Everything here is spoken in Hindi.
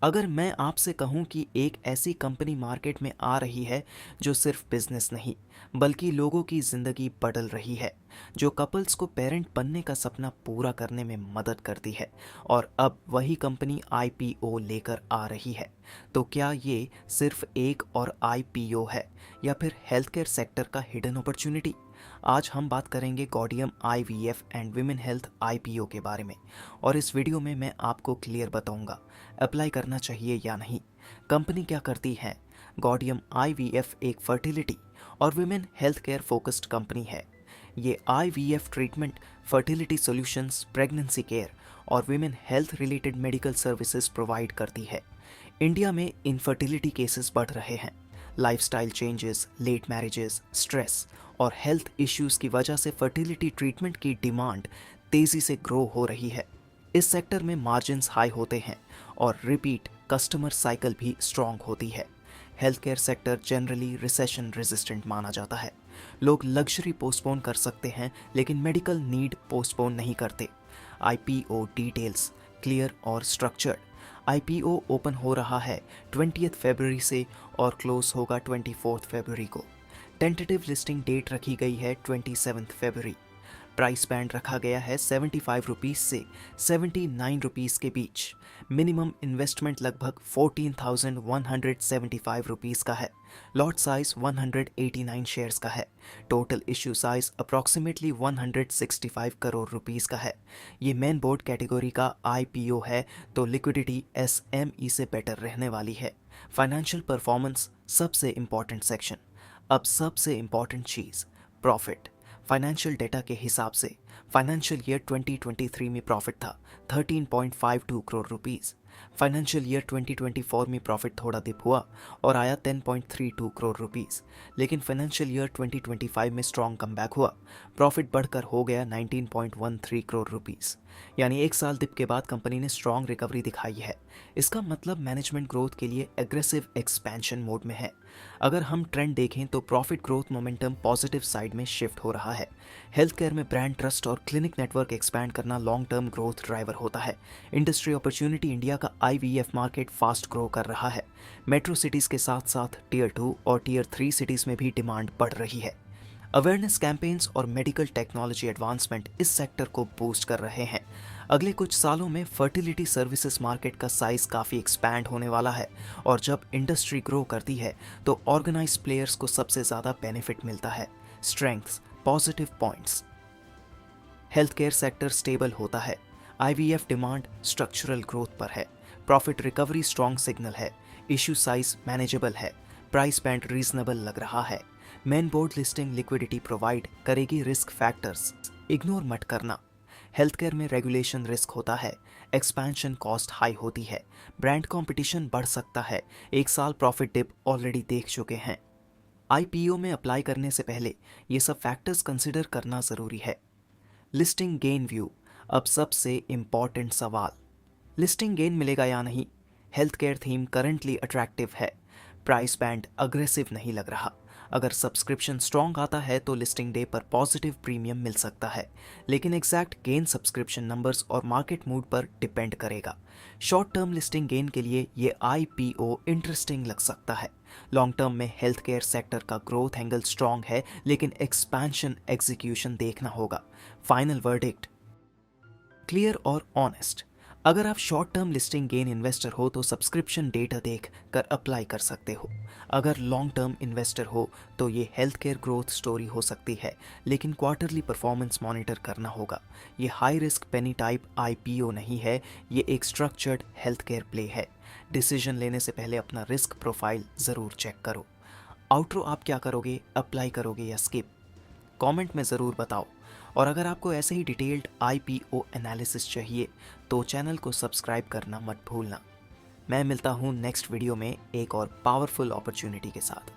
अगर मैं आपसे कहूं कि एक ऐसी कंपनी मार्केट में आ रही है जो सिर्फ बिजनेस नहीं बल्कि लोगों की जिंदगी बदल रही है, जो कपल्स को पेरेंट बनने का सपना पूरा करने में मदद करती है और अब वही कंपनी आईपीओ लेकर आ रही है, तो क्या ये सिर्फ एक और आईपीओ है या फिर हेल्थ केयर सेक्टर का हिडन अपॉर्चुनिटी? आज हम बात करेंगे Gaudium IVF and women health IPO के बारे में और इस वीडियो में मैं आपको क्लियर बताऊंगा अप्लाई करना चाहिए या नहीं। कंपनी क्या करती है? गॉडियम आईवीएफ एक फर्टिलिटी और women health care focused company है। ये IVF treatment, fertility solutions, pregnancy care और women health related medical services provide करती है। इंडिया में इनफर्टिलिटी केसेस बढ़ रहे हैं। Lifestyle changes, late marriages, stress और हेल्थ इश्यूज की वजह से फर्टिलिटी ट्रीटमेंट की डिमांड तेजी से ग्रो हो रही है। इस सेक्टर में मार्जिन्स हाई होते हैं और रिपीट कस्टमर साइकिल भी स्ट्रॉन्ग होती है। Health care sector generally recession resistant माना जाता है। लोग लग्जरी पोस्टपोन कर सकते हैं लेकिन मेडिकल नीड पोस्टपोन नहीं करते। आईपीओ डिटेल्स क्लियर और स्ट्रक्चर्ड। आईपीओ ओपन हो रहा है 20 फरवरी से और क्लोज होगा 24 फरवरी को। टेंटेटिव लिस्टिंग डेट रखी गई है 27 फरवरी। प्राइस बैंड रखा गया है 75 रुपीज़ से 79 रुपीज़ के बीच। मिनिमम इन्वेस्टमेंट लगभग 14,175 रुपीज़ का है। लॉट साइज 189 शेयर्स का है। Total issue size approximately 165 crore rupees का है। ये मेन बोर्ड कैटेगरी का आईपीओ है तो लिक्विडिटी एसएमई से बेटर रहने वाली है। फाइनेंशियल परफॉर्मेंस सबसे इम्पॉर्टेंट सेक्शन। अब सबसे इम्पॉर्टेंट चीज़, प्रॉफिट। फाइनेंशियल डेटा के हिसाब से फाइनेंशियल ईयर 2023 में प्रॉफिट था 13.52 करोड़ रुपीस। फाइनेंशियल ईयर 2024 में प्रॉफिट थोड़ा डिप हुआ और आया 10.32 करोड़ रुपीस, लेकिन फाइनेंशियल ईयर 2025 में स्ट्रॉन्ग कमबैक हुआ। प्रॉफिट बढ़कर हो गया 19.13 करोड़ रुपीस। यानी एक साल डिप के बाद कंपनी ने स्ट्रॉन्ग रिकवरी दिखाई है। इसका मतलब मैनेजमेंट ग्रोथ के लिए एग्रेसिव एक्सपेंशन मोड में है। अगर हम ट्रेंड देखें तो profit growth momentum positive side में शिफ्ट हो रहा है। हेल्थ केयर में ब्रांड ट्रस्ट और क्लिनिक नेटवर्क एक्सपैंड करना लॉन्ग टर्म ग्रोथ ड्राइवर होता है। इंडस्ट्री अपॉर्चुनिटी, इंडिया का आईवीएफ मार्केट फास्ट ग्रो कर रहा है। मेट्रो सिटीज के साथ साथ टीयर 2 और टीयर 3 सिटीज में भी डिमांड बढ़ रही है। अवेयरनेस कैंपेन्स और मेडिकल टेक्नोलॉजी एडवांसमेंट इस सेक्टर को बूस्ट कर रहे हैं। अगले कुछ सालों में फर्टिलिटी सर्विसेज मार्केट का साइज काफ़ी एक्सपैंड होने वाला है और जब इंडस्ट्री ग्रो करती है तो ऑर्गेनाइज्ड प्लेयर्स को सबसे ज़्यादा बेनिफिट मिलता है। Strengths, positive points. Health care sector stable होता है। आईवीएफ डिमांड स्ट्रक्चरल ग्रोथ पर है। प्रॉफिट रिकवरी स्ट्रॉन्ग सिग्नल है। इशू साइज मैनेजेबल है। प्राइस बैंड रीजनेबल लग रहा है। Main board listing liquidity provide करेगी। रिस्क फैक्टर्स इग्नोर मत करना। हेल्थ केयर में रेगुलेशन रिस्क होता है। एक्सपेंशन कॉस्ट हाई होती है। ब्रांड कंपटीशन बढ़ सकता है। एक साल प्रॉफिट डिप ऑलरेडी देख चुके हैं। आईपीओ में अप्लाई करने से पहले ये सब फैक्टर्स कंसिडर करना ज़रूरी है। लिस्टिंग गेन व्यू, अब सबसे इम्पॉर्टेंट सवाल। लिस्टिंग गेन मिलेगा या नहीं? Health care theme currently attractive है। प्राइस बैंड अग्रेसिव नहीं लग रहा। अगर सब्सक्रिप्शन स्ट्रॉन्ग आता है तो लिस्टिंग डे पर पॉजिटिव प्रीमियम मिल सकता है, लेकिन एग्जैक्ट गेन सब्सक्रिप्शन नंबर्स और मार्केट मूड पर डिपेंड करेगा। शॉर्ट टर्म लिस्टिंग गेन के लिए ये आईपीओ इंटरेस्टिंग लग सकता है। लॉन्ग टर्म में हेल्थ केयर सेक्टर का ग्रोथ एंगल स्ट्रॉन्ग है, लेकिन एक्सपेंशन एग्जीक्यूशन देखना होगा। फाइनल वर्डिक्ट क्लियर और ऑनेस्ट। अगर आप short term listing gain investor हो तो सब्सक्रिप्शन डेटा देख कर अप्लाई कर सकते हो। अगर लॉन्ग टर्म इन्वेस्टर हो तो ये हेल्थ केयर ग्रोथ स्टोरी हो सकती है, लेकिन क्वार्टरली परफॉर्मेंस मॉनिटर करना होगा। ये हाई रिस्क पेनी टाइप आईपीओ नहीं है, ये एक स्ट्रक्चर्ड हेल्थ केयर प्ले है। डिसीजन लेने से पहले अपना रिस्क प्रोफाइल ज़रूर चेक करो। आउटरो आप क्या करोगे? अप्लाई करोगे या स्किप? कमेंट में ज़रूर बताओ। और अगर आपको ऐसे ही डिटेल्ड आईपीओ एनालिसिस चाहिए तो चैनल को सब्सक्राइब करना मत भूलना। मैं मिलता हूँ नेक्स्ट वीडियो में एक और पावरफुल अपॉर्चुनिटी के साथ।